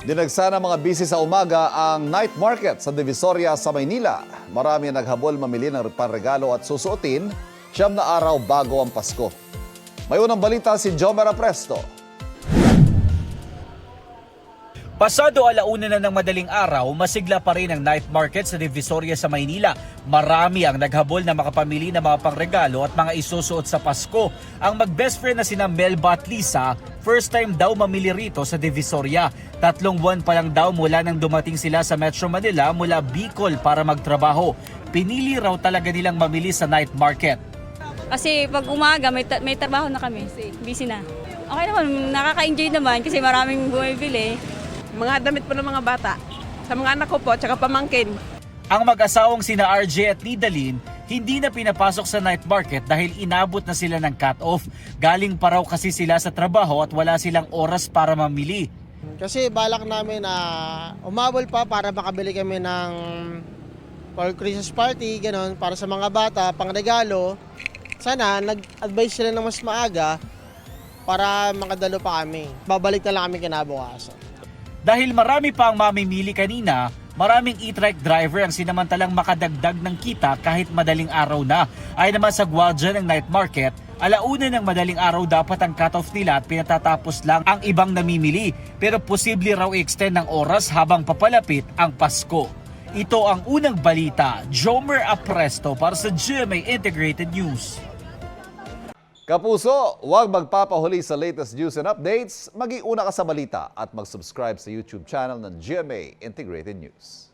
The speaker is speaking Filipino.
Dinagsa ng mga busy sa umaga ang night market sa Divisoria sa Maynila. Marami ang naghabol mamili ng panregalo at susuotin 9 na araw bago ang Pasko. May unang balita si Jomar Apresto. Pasado 1:00 na ng madaling araw, masigla pa rin ang night market sa Divisoria sa Maynila. Marami ang naghabol na makapamili ng mga pangregalo at mga isusuot sa Pasko. Ang mag-best friend na sina Melba at Lisa, first time daw mamili rito sa Divisoria. 3 buwan pa lang daw mula nang dumating sila sa Metro Manila mula Bicol para magtrabaho. Pinili raw talaga nilang mamili sa night market. Kasi pag umaga, may trabaho na kami. Busy na. Okay naman, nakaka-enjoy naman kasi maraming bumibili. Mga damit po ng mga bata. Sa mga anak ko po, tsaka pamangkin. Ang mag-asawang sina RJ at Nidalyn, hindi na pinapasok sa night market dahil inabot na sila ng cut-off. Galing pa raw kasi sila sa trabaho at wala silang oras para mamili. Kasi balak namin na umabol pa para makabili kami ng for Christmas party, gano'n, para sa mga bata, pangregalo. Sana nag-advise sila ng mas maaga para makadalo pa kami. Babalik na lang kami kinabukasan. Dahil marami pa ang mamimili kanina, maraming e-trike driver ang sinamantalang makadagdag ng kita kahit madaling araw na. Ay naman sa gwardiya ng night market, 1:00 ng madaling araw dapat ang cut-off nila at pinatatapos lang ang ibang namimili. Pero posible raw i-extend ng oras habang papalapit ang Pasko. Ito ang unang balita, Jomer Apresto para sa GMA Integrated News. Kapuso, huwag magpapahuli sa latest news and updates. Mag-iuna ka sa balita at mag-subscribe sa YouTube channel ng GMA Integrated News.